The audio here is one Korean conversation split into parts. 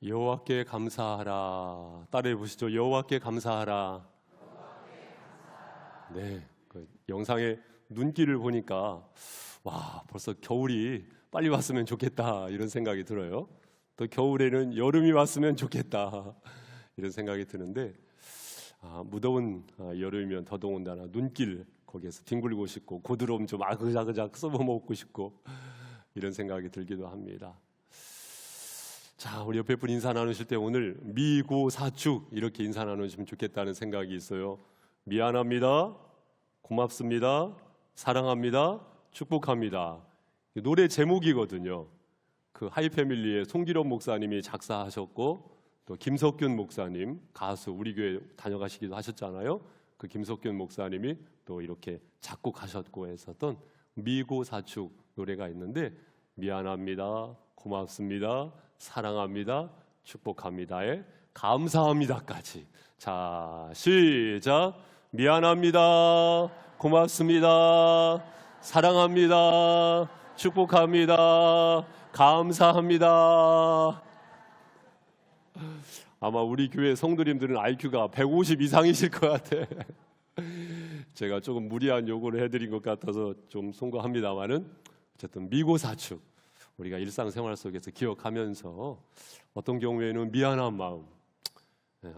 여호와께 감사하라. 따라해 보시죠. 여호와께 감사하라. 네, 그 영상의 눈길을 보니까 와, 벌써 겨울이 빨리 왔으면 좋겠다 이런 생각이 들어요. 또 겨울에는 여름이 왔으면 좋겠다 이런 생각이 드는데 무더운 여름이면 더더군다나 눈길 거기에서 뒹굴고 싶고 고드름 좀 아그작아작 씹어먹고 싶고 이런 생각이 들기도 합니다. 자, 우리 옆에 분 인사 나누실 때 오늘 미고사축 이렇게 인사 나누시면 좋겠다는 생각이 있어요. 미안합니다, 고맙습니다, 사랑합니다, 축복합니다. 노래 제목이거든요. 그 하이패밀리의 송기론 목사님이 작사하셨고 또 김석균 목사님, 가수 우리 교회 다녀가시기도 하셨잖아요. 그 김석균 목사님이 또 이렇게 작곡하셨고 했었던 미고사축 노래가 있는데, 미안합니다, 고맙습니다, 사랑합니다, 축복합니다에 감사합니다까지. 자, 시작. 미안합니다, 고맙습니다, 사랑합니다, 축복합니다, 감사합니다. 아마 우리 교회 성도님들은 IQ가 150 이상이실 것 같아. 제가 조금 무리한 요구를 해드린 것 같아서 좀 송구합니다만은, 어쨌든 미고사축 우리가 일상생활 속에서 기억하면서 어떤 경우에는 미안한 마음,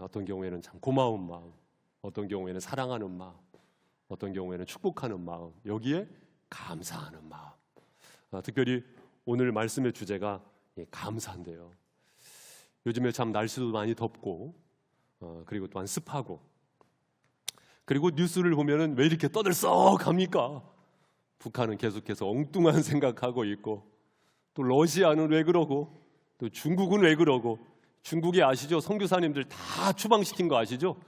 어떤 경우에는 참 고마운 마음, 어떤 경우에는 사랑하는 마음, 어떤 경우에는 축복하는 마음, 여기에 감사하는 마음. 특별히 오늘 말씀의 주제가 감사인데요. 요즘에 참 날씨도 많이 덥고 그리고 또한 습하고, 그리고 뉴스를 보면은 왜 이렇게 떠들썩합니까? 북한은 계속해서 엉뚱한 생각하고 있고, 또 러시아는 왜 그러고, 또 중국은 왜 그러고. 중국이 아시죠? 선교사님들 다 추방시킨 거 아시죠?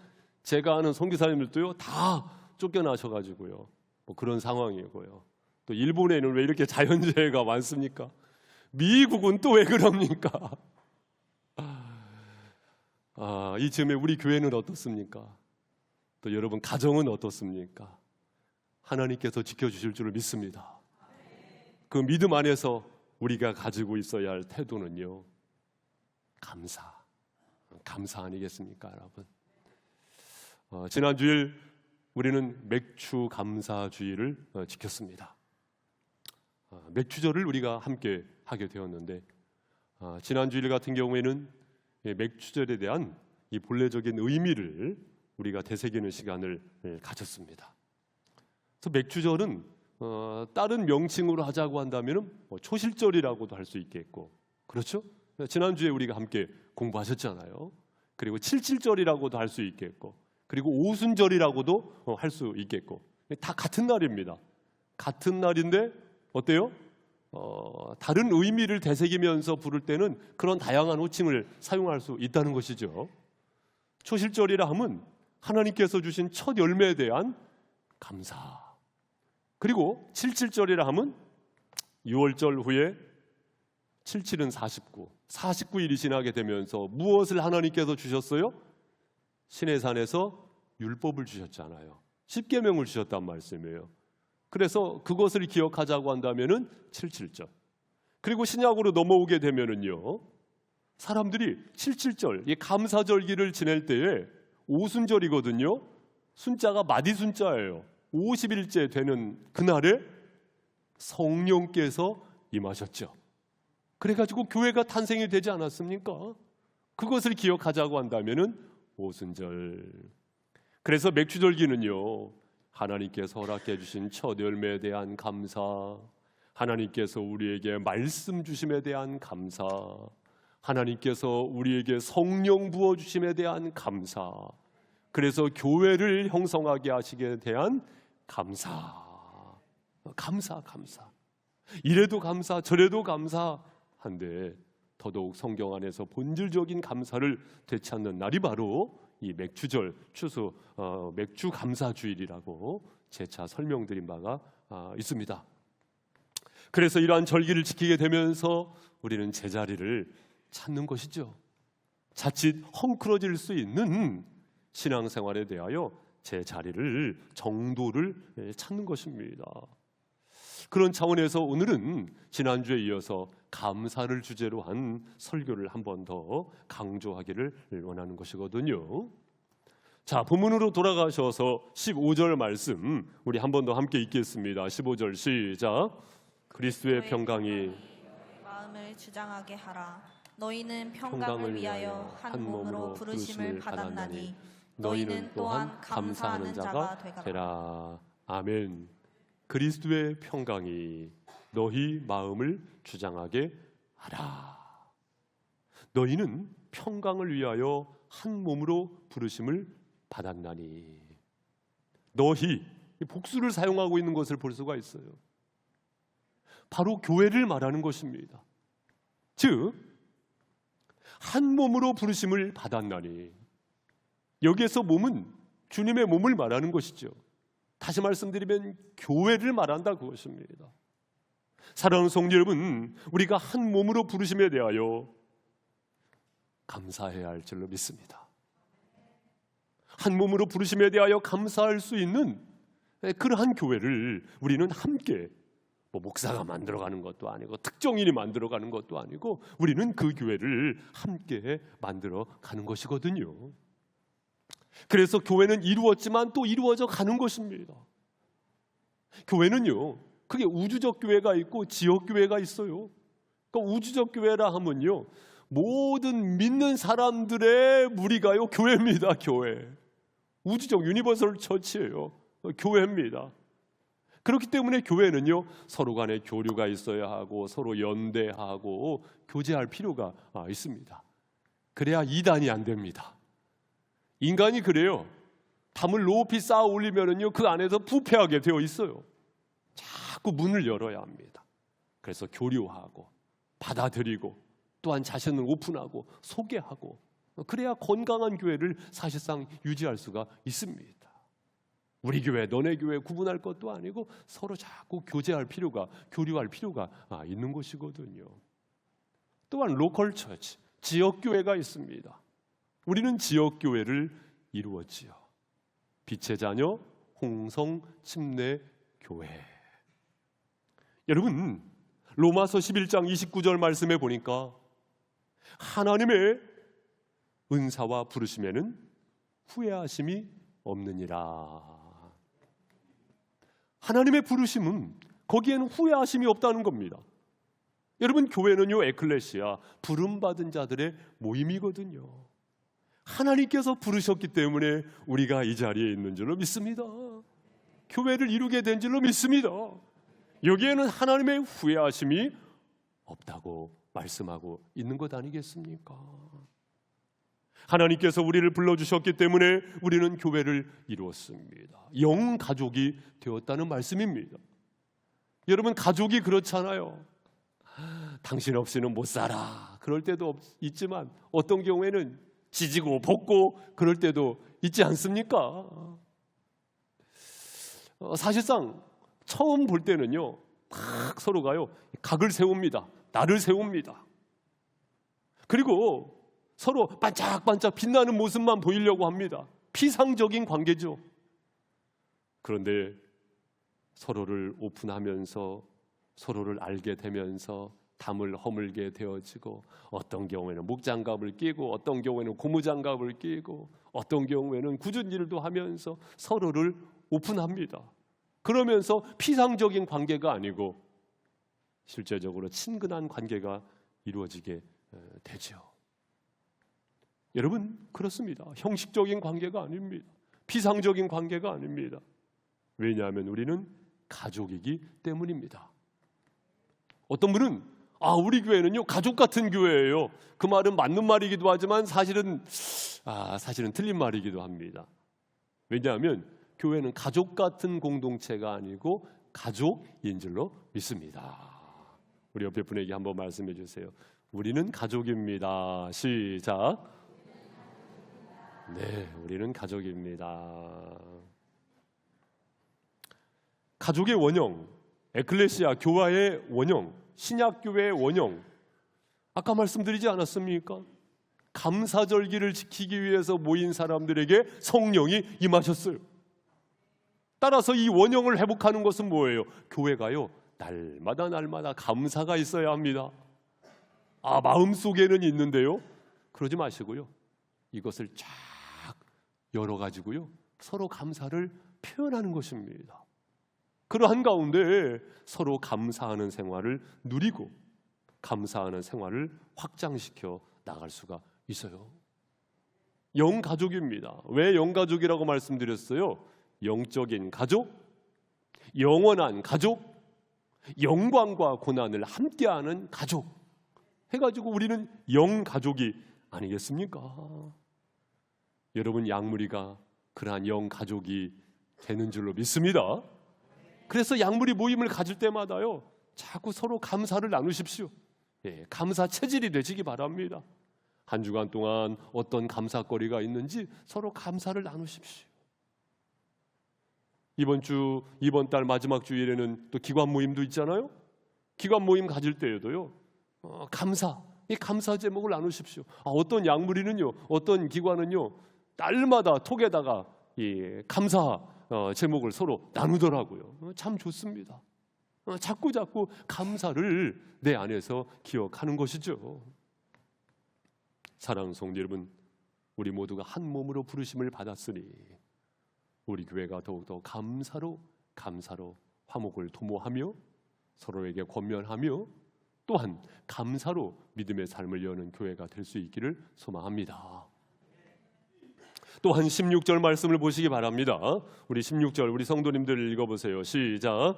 제가 아는 선교사님들도요 다 쫓겨나셔가지고요, 뭐 그런 상황이고요. 또 일본에는 왜 이렇게 자연재해가 많습니까? 미국은 또 왜 그럽니까? 이쯤에 우리 교회는 어떻습니까? 또 여러분 가정은 어떻습니까? 하나님께서 지켜주실 줄을 믿습니다. 그 믿음 안에서 우리가 가지고 있어야 할 태도는요, 감사 아니겠습니까, 여러분? 지난 주일 우리는 맥주 감사 주일을 지켰습니다. 맥주절을 우리가 함께 하게 되었는데, 지난 주일 같은 경우에는 맥주절에 대한 이 본래적인 의미를 우리가 되새기는 시간을 가졌습니다. 그래서 맥주절은 다른 명칭으로 하자고 한다면 초실절이라고도 할 수 있겠고, 그렇죠? 지난주에 우리가 함께 공부하셨잖아요. 그리고 칠칠절이라고도 할 수 있겠고, 그리고 오순절이라고도 할 수 있겠고, 다 같은 날입니다. 같은 날인데 어때요? 다른 의미를 되새기면서 부를 때는 그런 다양한 호칭을 사용할 수 있다는 것이죠. 초실절이라 하면 하나님께서 주신 첫 열매에 대한 감사, 그리고 칠칠절이라 하면 6월절 후에 77은 49, 49일이 지나게 되면서 무엇을 하나님께서 주셨어요? 시내산에서 율법을 주셨잖아요. 십계명을 주셨단 말씀이에요. 그래서 그것을 기억하자고 한다면은 77절. 그리고 신약으로 넘어오게 되면은요, 사람들이 77절, 이 감사절기를 지낼 때에 오순절이거든요. 순자가 마디순자예요. 50일째 되는 그날에 성령께서 임하셨죠. 그래가지고 교회가 탄생이 되지 않았습니까? 그것을 기억하자고 한다면은 오순절. 그래서 맥주절기는요, 하나님께서 허락해 주신 첫 열매에 대한 감사, 하나님께서 우리에게 말씀 주심에 대한 감사, 하나님께서 우리에게 성령 부어 주심에 대한 감사, 그래서 교회를 형성하게 하시기에 대한 감사. 이래도 감사, 저래도 감사한데 더더욱 성경 안에서 본질적인 감사를 되찾는 날이 바로 이 맥주절, 맥주 감사주일이라고 재차 설명드린 바가 있습니다. 그래서 이러한 절기를 지키게 되면서 우리는 제자리를 찾는 것이죠. 자칫 헝클어질 수 있는 신앙생활에 대하여 제자리를, 정도를 찾는 것입니다. 그런 차원에서 오늘은 지난주에 이어서 감사를 주제로 한 설교를 한 번 더 강조하기를 원하는 것이거든요. 자, 본문으로 돌아가셔서 15절 말씀 우리 한 번 더 함께 읽겠습니다. 15절 시작. 그리스도의 평강이 마음을 주장하게 하라. 너희는 평강을 위하여 한 몸으로 부르심을 받았나니 너희는 또한 감사하는 자가 되라. 아멘. 그리스도의 평강이 너희 마음을 주장하게 하라. 너희는 평강을 위하여 한 몸으로 부르심을 받았나니. 너희, 복수를 사용하고 있는 것을 볼 수가 있어요. 바로 교회를 말하는 것입니다. 즉, 한 몸으로 부르심을 받았나니. 여기에서 몸은 주님의 몸을 말하는 것이죠. 다시 말씀드리면 교회를 말한다 그것입니다. 사랑하는 성도 여러분, 우리가 한 몸으로 부르심에 대하여 감사해야 할 줄로 믿습니다. 한 몸으로 부르심에 대하여 감사할 수 있는 그러한 교회를 우리는 함께, 목사가 만들어가는 것도 아니고 특정인이 만들어가는 것도 아니고 우리는 그 교회를 함께 만들어가는 것이거든요. 그래서 교회는 이루어지만 또 이루어져 가는 것입니다. 교회는요, 그게 우주적 교회가 있고 지역 교회가 있어요. 그러니까 우주적 교회라 하면요, 모든 믿는 사람들의 무리가요 교회입니다. 교회. 우주적 유니버설 처치예요. 교회입니다. 그렇기 때문에 교회는요, 서로 간에 교류가 있어야 하고 서로 연대하고 교제할 필요가 있습니다. 그래야 이단이 안 됩니다. 인간이 그래요. 담을 높이 쌓아 올리면은요, 그 안에서 부패하게 되어 있어요. 자꾸 문을 열어야 합니다. 그래서 교류하고 받아들이고 또한 자신을 오픈하고 소개하고, 그래야 건강한 교회를 사실상 유지할 수가 있습니다. 우리 교회, 너네 교회 구분할 것도 아니고 서로 자꾸 교제할 필요가, 교류할 필요가 있는 것이거든요. 또한 로컬 처치, 지역 교회가 있습니다. 우리는 지역 교회를 이루었지요. 빛의 자녀 홍성 침례 교회. 여러분, 로마서 11장 29절 말씀에 보니까 하나님의 은사와 부르심에는 후회하심이 없느니라. 하나님의 부르심은 거기에는 후회하심이 없다는 겁니다. 여러분, 교회는요, 에클레시아, 부름받은 자들의 모임이거든요. 하나님께서 부르셨기 때문에 우리가 이 자리에 있는 줄로 믿습니다. 교회를 이루게 된 줄로 믿습니다. 여기에는 하나님의 후회하심이 없다고 말씀하고 있는 것 아니겠습니까? 하나님께서 우리를 불러주셨기 때문에 우리는 교회를 이루었습니다. 영 가족이 되었다는 말씀입니다. 여러분, 가족이 그렇잖아요. 당신 없이는 못 살아. 그럴 때도 있지만 어떤 경우에는 지지고 볶고 그럴 때도 있지 않습니까? 사실상 처음 볼 때는요, 딱 서로가요 각을 세웁니다. 나를 세웁니다. 그리고 서로 반짝반짝 빛나는 모습만 보이려고 합니다. 피상적인 관계죠. 그런데 서로를 오픈하면서 서로를 알게 되면서 담을 허물게 되어지고, 어떤 경우에는 목장갑을 끼고 어떤 경우에는 고무장갑을 끼고 어떤 경우에는 굳은 일도 하면서 서로를 오픈합니다. 그러면서 피상적인 관계가 아니고 실제적으로 친근한 관계가 이루어지게 되죠. 여러분, 그렇습니다. 형식적인 관계가 아닙니다. 피상적인 관계가 아닙니다. 왜냐하면 우리는 가족이기 때문입니다. 어떤 분은 우리 교회는요 가족 같은 교회예요. 그 말은 맞는 말이기도 하지만 사실은 틀린 말이기도 합니다. 왜냐하면 교회는 가족 같은 공동체가 아니고 가족인 줄로 믿습니다. 우리 옆에 분에게 한번 말씀해 주세요. 우리는 가족입니다. 시작. 네, 우리는 가족입니다. 가족의 원형, 에클레시아 교화의 원형, 신약교회의 원형, 아까 말씀드리지 않았습니까? 감사절기를 지키기 위해서 모인 사람들에게 성령이 임하셨어요. 따라서 이 원형을 회복하는 것은 뭐예요? 교회가요 날마다 감사가 있어야 합니다. 마음속에는 있는데요, 그러지 마시고요, 이것을 쫙 열어가지고요 서로 감사를 표현하는 것입니다. 그러한 가운데 서로 감사하는 생활을 누리고 감사하는 생활을 확장시켜 나갈 수가 있어요. 영가족입니다. 왜 영가족이라고 말씀드렸어요? 영적인 가족, 영원한 가족, 영광과 고난을 함께하는 가족 해가지고 우리는 영가족이 아니겠습니까? 여러분, 양무리가 그러한 영가족이 되는 줄로 믿습니다. 그래서 양무리 모임을 가질 때마다요 자꾸 서로 감사를 나누십시오. 감사 체질이 되시기 바랍니다. 한 주간 동안 어떤 감사거리가 있는지 서로 감사를 나누십시오. 이번 달 마지막 주일에는 또 기관 모임도 있잖아요. 기관 모임 가질 때에도요 이 감사 제목을 나누십시오. 어떤 양무리는요, 어떤 기관은요 달마다 톡에다가 이 감사 제목을 서로 나누더라고요. 참 좋습니다. 자꾸 감사를 내 안에서 기억하는 것이죠. 사랑하는 성도 여러분, 우리 모두가 한 몸으로 부르심을 받았으니 우리 교회가 더욱더 감사로 화목을 도모하며 서로에게 권면하며 또한 감사로 믿음의 삶을 여는 교회가 될 수 있기를 소망합니다. 또한 16절 말씀을 보시기 바랍니다. 우리 16절 우리 성도님들 읽어보세요. 시작.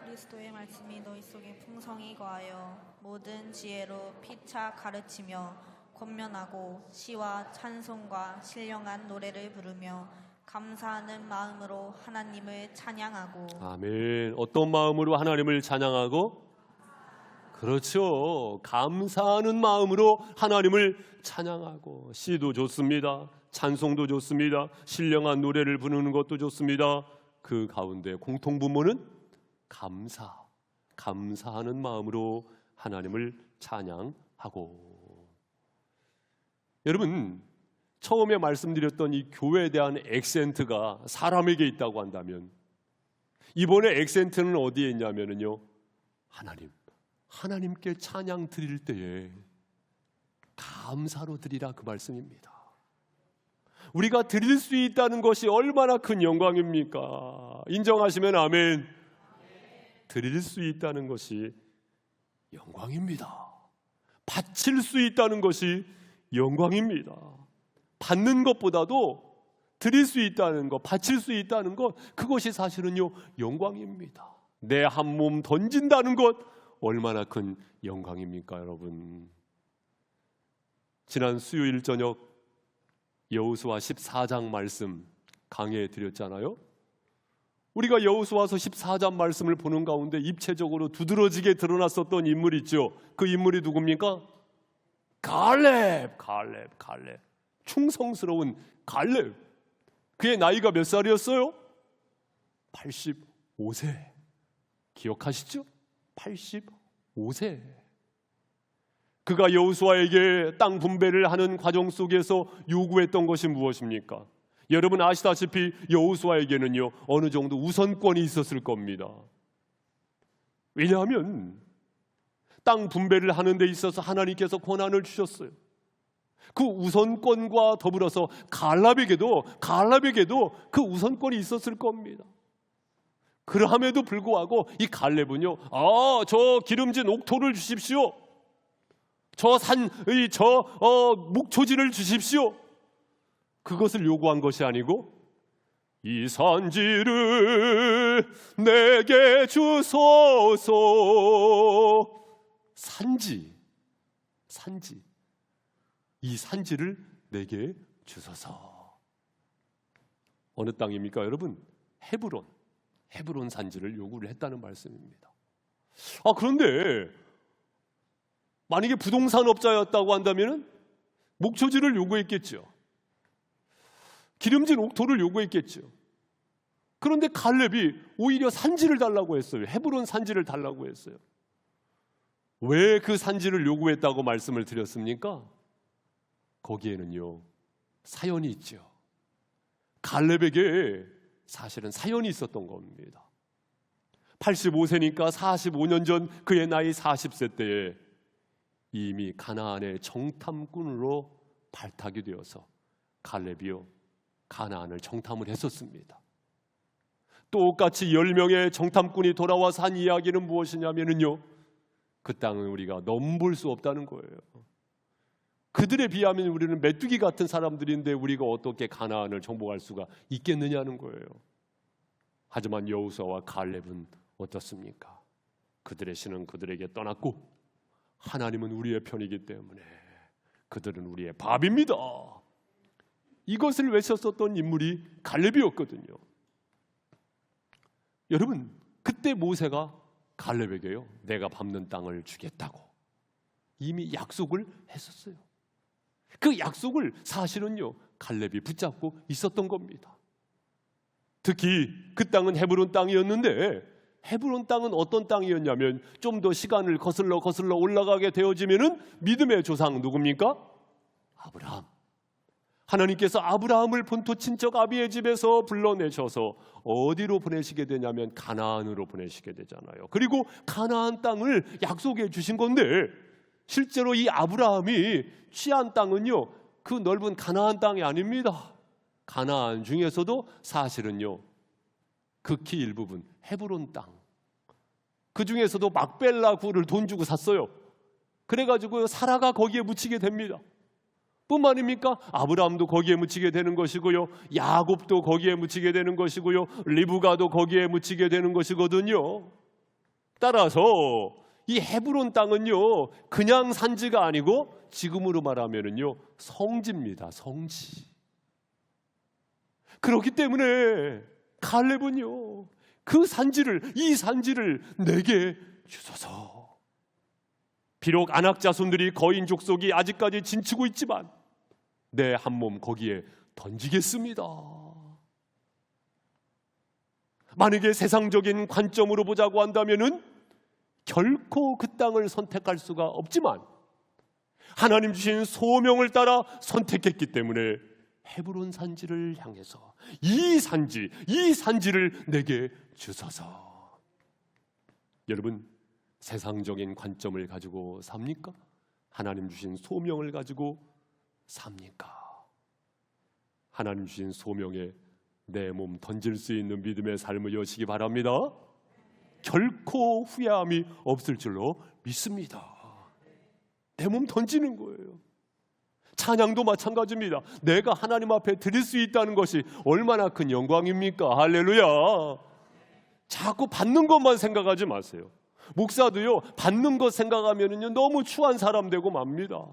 그리스도의 말씀이 너희 속에 풍성히 거하여 모든 지혜로 피차 가르치며 권면하고 시와 찬송과 신령한 노래를 부르며 감사하는 마음으로 하나님을 찬양하고. 아멘. 어떤 마음으로 하나님을 찬양하고? 그렇죠. 감사하는 마음으로 하나님을 찬양하고. 시도 좋습니다. 찬송도 좋습니다. 신령한 노래를 부르는 것도 좋습니다. 그 가운데 공통분모는 감사하는 마음으로 하나님을 찬양하고. 여러분, 처음에 말씀드렸던 이 교회에 대한 액센트가 사람에게 있다고 한다면 이번에 액센트는 어디에 있냐면요, 하나님께 찬양 드릴 때에 감사로 드리라, 그 말씀입니다. 우리가 드릴 수 있다는 것이 얼마나 큰 영광입니까? 인정하시면 아멘. 드릴 수 있다는 것이 영광입니다. 바칠 수 있다는 것이 영광입니다. 받는 것보다도 드릴 수 있다는 것, 바칠 수 있다는 것, 그것이 사실은요 영광입니다. 내 한 몸 던진다는 것 얼마나 큰 영광입니까, 여러분? 지난 수요일 저녁 여호수아 14장 말씀 강해해 드렸잖아요. 우리가 여호수아서 14장 말씀을 보는 가운데 입체적으로 두드러지게 드러났었던 인물이 있죠. 그 인물이 누굽니까? 갈렙. 충성스러운 갈렙. 그의 나이가 몇 살이었어요? 85세. 기억하시죠? 85세. 그가 여호수아에게 땅 분배를 하는 과정 속에서 요구했던 것이 무엇입니까? 여러분 아시다시피 여호수아에게는요 어느 정도 우선권이 있었을 겁니다. 왜냐하면 땅 분배를 하는 데 있어서 하나님께서 권한을 주셨어요. 그 우선권과 더불어서 갈렙에게도 그 우선권이 있었을 겁니다. 그럼에도 불구하고 이 갈렙은요, 저 기름진 옥토를 주십시오. 묵초지를 주십시오. 그것을 요구한 것이 아니고 이 산지를 내게 주소서. 산지. 이 산지를 내게 주소서. 어느 땅입니까, 여러분? 헤브론 산지를 요구를 했다는 말씀입니다. 그런데 만약에 부동산업자였다고 한다면 목초지를 요구했겠죠. 기름진 옥토를 요구했겠죠. 그런데 갈렙이 오히려 산지를 달라고 했어요. 헤브론 산지를 달라고 했어요. 왜 그 산지를 요구했다고 말씀을 드렸습니까? 거기에는요 사연이 있죠. 갈렙에게 사실은 사연이 있었던 겁니다. 85세니까 45년 전 그의 나이 40세 때에 이미 가나안의 정탐꾼으로 발탁이 되어서 갈렙이요 가나안을 정탐을 했었습니다. 똑같이 10명의 정탐꾼이 돌아와서 한 이야기는 무엇이냐면요, 그 땅은 우리가 넘볼 수 없다는 거예요. 그들에 비하면 우리는 메뚜기 같은 사람들인데 우리가 어떻게 가나안을 정복할 수가 있겠느냐는 거예요. 하지만 여호수아와 갈렙은 어떻습니까? 그들의 신은 그들에게 떠났고 하나님은 우리의 편이기 때문에 그들은 우리의 밥입니다. 이것을 외쳤었던 인물이 갈렙이었거든요. 여러분, 그때 모세가 갈렙에게요, 내가 밟는 땅을 주겠다고 이미 약속을 했었어요. 그 약속을 사실은요 갈렙이 붙잡고 있었던 겁니다. 특히 그 땅은 헤브론 땅이었는데, 헤브론 땅은 어떤 땅이었냐면 좀 더 시간을 거슬러 올라가게 되어지면은 믿음의 조상 누굽니까? 아브라함. 하나님께서 아브라함을 본토 친척 아비의 집에서 불러내셔서 어디로 보내시게 되냐면 가나안으로 보내시게 되잖아요. 그리고 가나안 땅을 약속해 주신 건데, 실제로 이 아브라함이 취한 땅은요 그 넓은 가나안 땅이 아닙니다. 가나안 중에서도 사실은요 극히 일부분 헤브론 땅, 그 중에서도 막벨라 굴을 돈 주고 샀어요. 그래가지고 사라가 거기에 묻히게 됩니다. 뿐만입니까? 아브라함도 거기에 묻히게 되는 것이고요, 야곱도 거기에 묻히게 되는 것이고요, 리브가도 거기에 묻히게 되는 것이거든요. 따라서 이 헤브론 땅은요 그냥 산지가 아니고 지금으로 말하면은요 성지입니다. 성지. 그렇기 때문에 갈렙은요 그 산지를, 이 산지를 내게 주소서. 비록 안악 자손들이 거인 족속이 아직까지 진치고 있지만 내 한 몸 거기에 던지겠습니다. 만약에 세상적인 관점으로 보자고 한다면은 결코 그 땅을 선택할 수가 없지만 하나님 주신 소명을 따라 선택했기 때문에 헤브론 산지를 향해서 이 산지를 내게 주소서. 여러분, 세상적인 관점을 가지고 삽니까? 하나님 주신 소명을 가지고 삽니까? 하나님 주신 소명에 내 몸 던질 수 있는 믿음의 삶을 여시기 바랍니다. 결코 후회함이 없을 줄로 믿습니다. 내 몸 던지는 거예요. 찬양도 마찬가지입니다. 내가 하나님 앞에 드릴 수 있다는 것이 얼마나 큰 영광입니까? 할렐루야. 자꾸 받는 것만 생각하지 마세요. 목사도요 받는 것 생각하면은요 너무 추한 사람 되고 맙니다.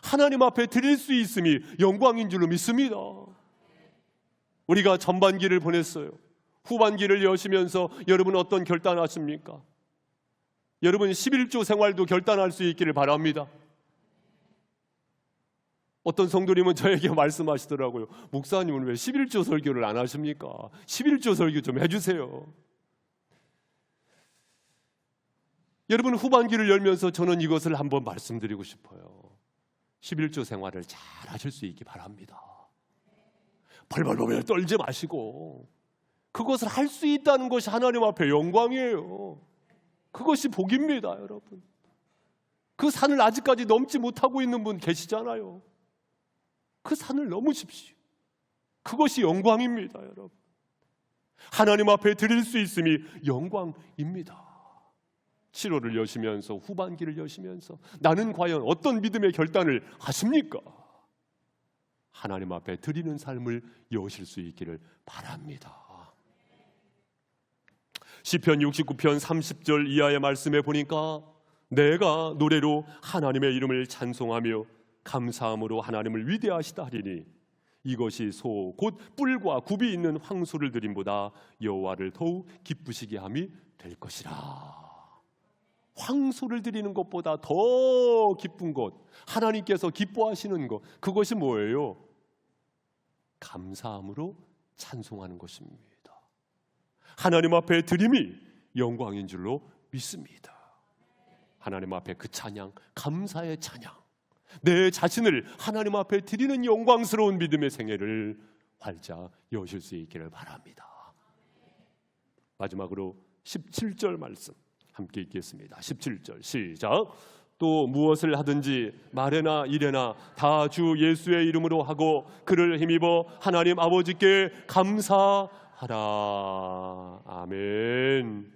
하나님 앞에 드릴 수 있음이 영광인 줄로 믿습니다. 우리가 전반기를 보냈어요. 후반기를 여시면서 여러분 어떤 결단하십니까? 여러분 11조 생활도 결단할 수 있기를 바랍니다. 어떤 성도님은 저에게 말씀하시더라고요. 목사님은 왜 11조 설교를 안 하십니까? 11조 설교 좀 해주세요. 여러분 후반기를 열면서 저는 이것을 한번 말씀드리고 싶어요. 11조 생활을 잘 하실 수 있기 바랍니다. 벌벌벌 떨지 마시고 그것을 할 수 있다는 것이 하나님 앞에 영광이에요. 그것이 복입니다. 여러분, 그 산을 아직까지 넘지 못하고 있는 분 계시잖아요. 그 산을 넘으십시오. 그것이 영광입니다. 여러분, 하나님 앞에 드릴 수 있음이 영광입니다. 7월을 여시면서 후반기를 여시면서 나는 과연 어떤 믿음의 결단을 하십니까? 하나님 앞에 드리는 삶을 여실 수 있기를 바랍니다. 시편 69편 30절 이하의 말씀에 보니까 내가 노래로 하나님의 이름을 찬송하며 감사함으로 하나님을 위대하시다 하리니 이것이 소 곧 뿔과 굽이 있는 황소를 드림보다 여호와를 더욱 기쁘시게 함이 될 것이라. 황소를 드리는 것보다 더 기쁜 것, 하나님께서 기뻐하시는 것, 그것이 뭐예요? 감사함으로 찬송하는 것입니다. 하나님 앞에 드림이 영광인 줄로 믿습니다. 하나님 앞에 그 찬양, 감사의 찬양, 내 자신을 하나님 앞에 드리는 영광스러운 믿음의 생애를 활짝 여실 수 있기를 바랍니다. 마지막으로 17절 말씀 함께 읽겠습니다. 17절 시작. 또 무엇을 하든지 말에나 이래나 다 주 예수의 이름으로 하고 그를 힘입어 하나님 아버지께 감사하라. 아멘.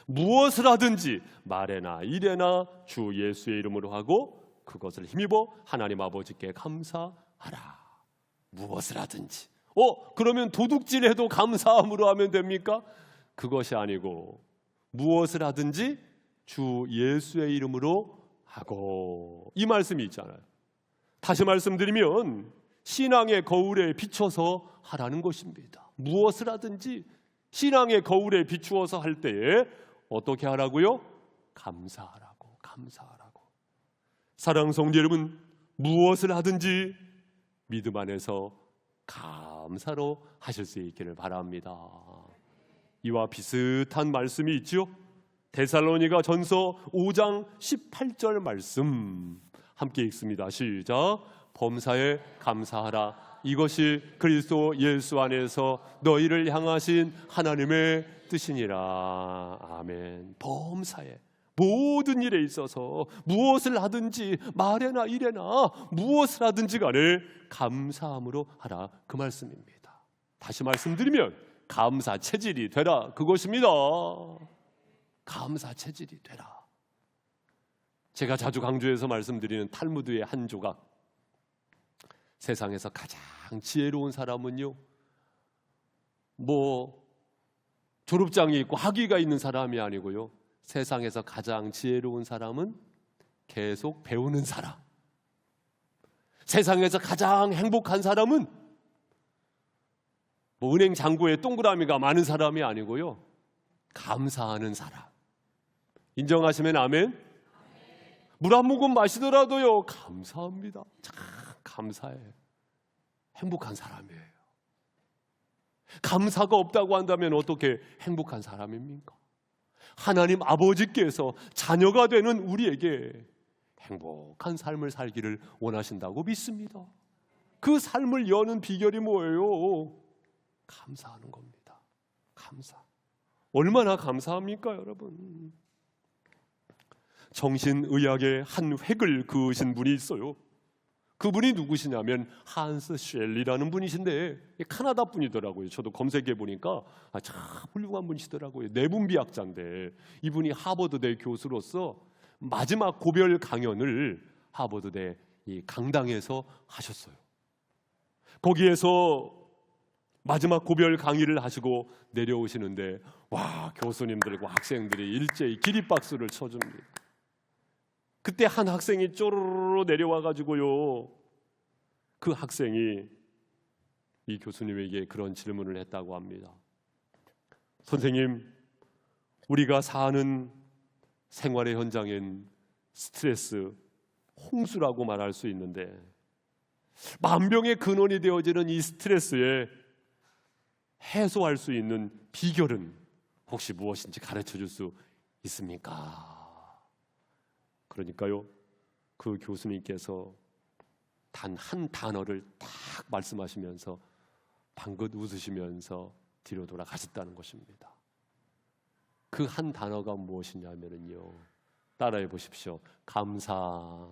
무엇을 하든지 말에나 이래나 주 예수의 이름으로 하고 그것을 힘입어 하나님 아버지께 감사하라. 무엇을 하든지. 그러면 도둑질해도 감사함으로 하면 됩니까? 그것이 아니고 무엇을 하든지 주 예수의 이름으로 하고, 이 말씀이 있잖아요. 다시 말씀드리면 신앙의 거울에 비춰서 하라는 것입니다. 무엇을 하든지 신앙의 거울에 비추어서 할 때에 어떻게 하라고요? 감사하라고. 사랑하는 성도 여러분, 무엇을 하든지 믿음 안에서 감사로 하실 수 있기를 바랍니다. 이와 비슷한 말씀이 있죠. 데살로니가 전서 5장 18절 말씀 함께 읽습니다. 시작. 범사에 감사하라. 이것이 그리스도 예수 안에서 너희를 향하신 하나님의 뜻이니라. 아멘. 범사에, 모든 일에 있어서 무엇을 하든지 말에나 이래나 무엇을 하든지 간에 감사함으로 하라, 그 말씀입니다. 다시 말씀드리면 감사 체질이 되라, 그것입니다. 감사 체질이 되라. 제가 자주 강조해서 말씀드리는 탈무드의 한 조각, 세상에서 가장 지혜로운 사람은요, 졸업장이 있고 학위가 있는 사람이 아니고요, 세상에서 가장 지혜로운 사람은 계속 배우는 사람. 세상에서 가장 행복한 사람은 은행 잔고에 동그라미가 많은 사람이 아니고요, 감사하는 사람. 인정하시면 아멘. 물 한 모금 마시더라도요, 감사합니다. 참 감사해요. 행복한 사람이에요. 감사가 없다고 한다면 어떻게 행복한 사람입니까? 하나님 아버지께서 자녀가 되는 우리에게 행복한 삶을 살기를 원하신다고 믿습니다. 그 삶을 여는 비결이 뭐예요? 감사하는 겁니다. 감사. 얼마나 감사합니까, 여러분? 정신의학의 한 획을 그으신 분이 있어요. 그분이 누구시냐면 한스 쉘리라는 분이신데, 카나다 분이더라고요. 저도 검색해 보니까 참 훌륭한 분이시더라고요. 내분비학자인데 이분이 하버드대 교수로서 마지막 고별 강연을 하버드대 이 강당에서 하셨어요. 거기에서 마지막 고별 강의를 하시고 내려오시는데, 와, 교수님들과 학생들이 일제히 기립박수를 쳐줍니다. 그때 한 학생이 쪼르르 내려와 가지고요, 그 학생이 이 교수님에게 그런 질문을 했다고 합니다. 선생님, 우리가 사는 생활의 현장엔 스트레스, 홍수라고 말할 수 있는데, 만병의 근원이 되어지는 이 스트레스에 해소할 수 있는 비결은 혹시 무엇인지 가르쳐 줄 수 있습니까? 그러니까요, 그 교수님께서 단 한 단어를 딱 말씀하시면서 방긋 웃으시면서 뒤로 돌아가셨다는 것입니다. 그 한 단어가 무엇이냐면요, 따라해 보십시오. 감사.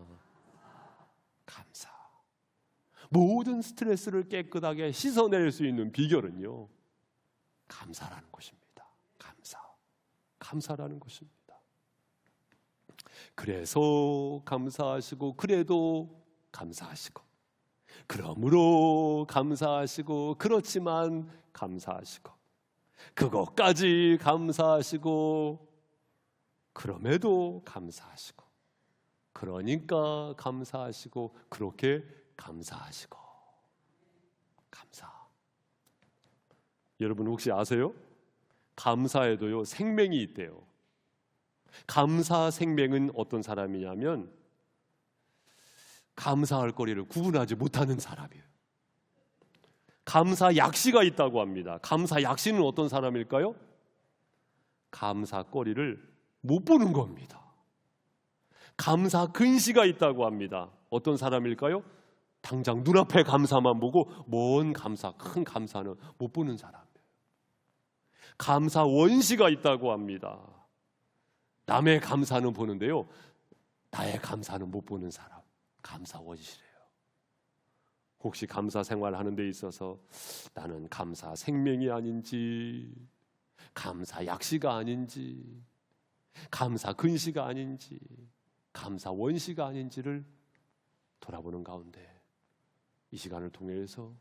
모든 스트레스를 깨끗하게 씻어낼 수 있는 비결은요, 감사라는 것입니다. 감사라는 것입니다. 그래서 감사하시고, 그래도 감사하시고, 그러므로 감사하시고, 그렇지만 감사하시고, 그것까지 감사하시고, 그럼에도 감사하시고, 그러니까 감사하시고, 그렇게 감사하시고. 감사. 여러분 혹시 아세요? 감사에도요 생명이 있대요. 감사 생명은 어떤 사람이냐면 감사할 거리를 구분하지 못하는 사람이에요. 감사 약시가 있다고 합니다. 감사 약시는 어떤 사람일까요? 감사 거리를 못 보는 겁니다. 감사 근시가 있다고 합니다. 어떤 사람일까요? 당장 눈앞에 감사만 보고 먼 감사, 큰 감사는 못 보는 사람이에요. 감사 원시가 있다고 합니다. 남의 감사는 보는데요, 나의 감사는 못 보는 사람, 감사 원시래요. 혹시 감사 생활하는 데 있어서 나는 감사 생명이 아닌지, 감사 약시가 아닌지, 감사 근시가 아닌지, 감사 원시가 아닌지를 돌아보는 가운데 이 시간을 통해서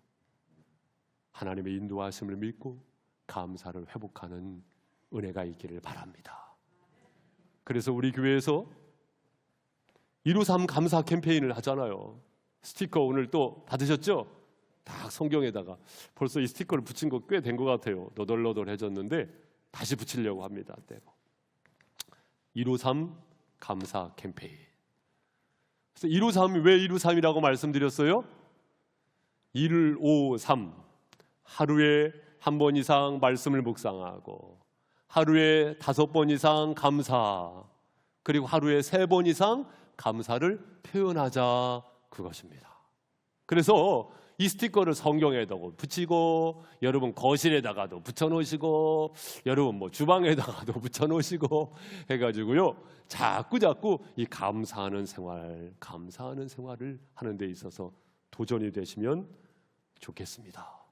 하나님의 인도하심을 믿고 감사를 회복하는 은혜가 있기를 바랍니다. 그래서 우리 교회에서 153 감사 캠페인을 하잖아요. 스티커 오늘 또 받으셨죠? 딱 성경에다가 벌써 이 스티커를 붙인 거 꽤 된 것 같아요. 너덜너덜해졌는데 다시 붙이려고 합니다. 153 감사 캠페인. 그래서 153이 왜 153이라고 말씀드렸어요? 153, 하루에 한 번 이상 말씀을 묵상하고 하루에 5번 이상 감사, 그리고 하루에 3번 이상 감사를 표현하자, 그것입니다. 그래서 이 스티커를 성경에다가 붙이고, 여러분 거실에다가도 붙여놓으시고, 여러분 뭐 주방에다가도 붙여놓으시고 해가지고요, 자꾸 이 감사하는 생활을 하는 데 있어서 도전이 되시면 좋겠습니다.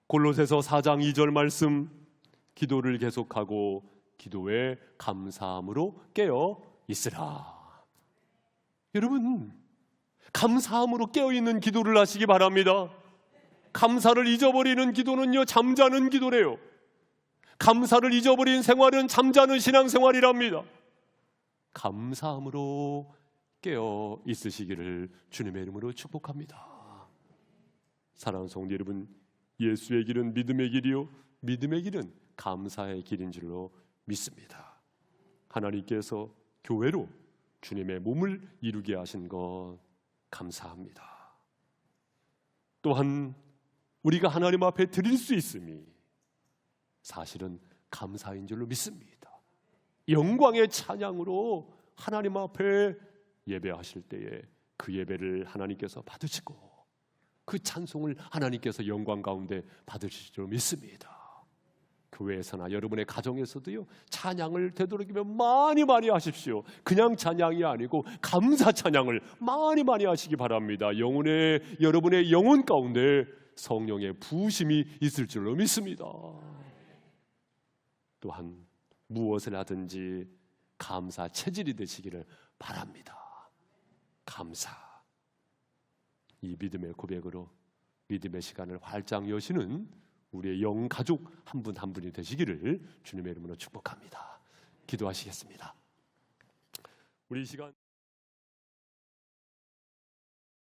골로새서 4장 2절 말씀, 기도를 계속하고 기도에 감사함으로 깨어 있으라. 여러분, 감사함으로 깨어있는 기도를 하시기 바랍니다. 감사를 잊어버리는 기도는요, 잠자는 기도래요. 감사를 잊어버린 생활은 잠자는 신앙생활이랍니다. 감사함으로 깨어 있으시기를 주님의 이름으로 축복합니다. 사랑하는 성도 여러분, 예수의 길은 믿음의 길이요, 믿음의 길은 감사의 길인 줄로 믿습니다. 하나님께서 교회로 주님의 몸을 이루게 하신 것 감사합니다. 또한 우리가 하나님 앞에 드릴 수 있음이 사실은 감사인 줄로 믿습니다. 영광의 찬양으로 하나님 앞에 예배하실 때에 그 예배를 하나님께서 받으시고 그 찬송을 하나님께서 영광 가운데 받으실 줄로 믿습니다. 교회에서나 여러분의 가정에서도요, 찬양을 되도록이면 많이 하십시오. 그냥 찬양이 아니고 감사 찬양을 많이 하시기 바랍니다. 여러분의 영혼 가운데 성령의 부으심이 있을 줄로 믿습니다. 또한 무엇을 하든지 감사 체질이 되시기를 바랍니다. 감사, 이 믿음의 고백으로 믿음의 시간을 활짝 여시는 우리의 영 가족 한 분 한 분이 되시기를 주님의 이름으로 축복합니다. 기도하시겠습니다. 우리 이 시간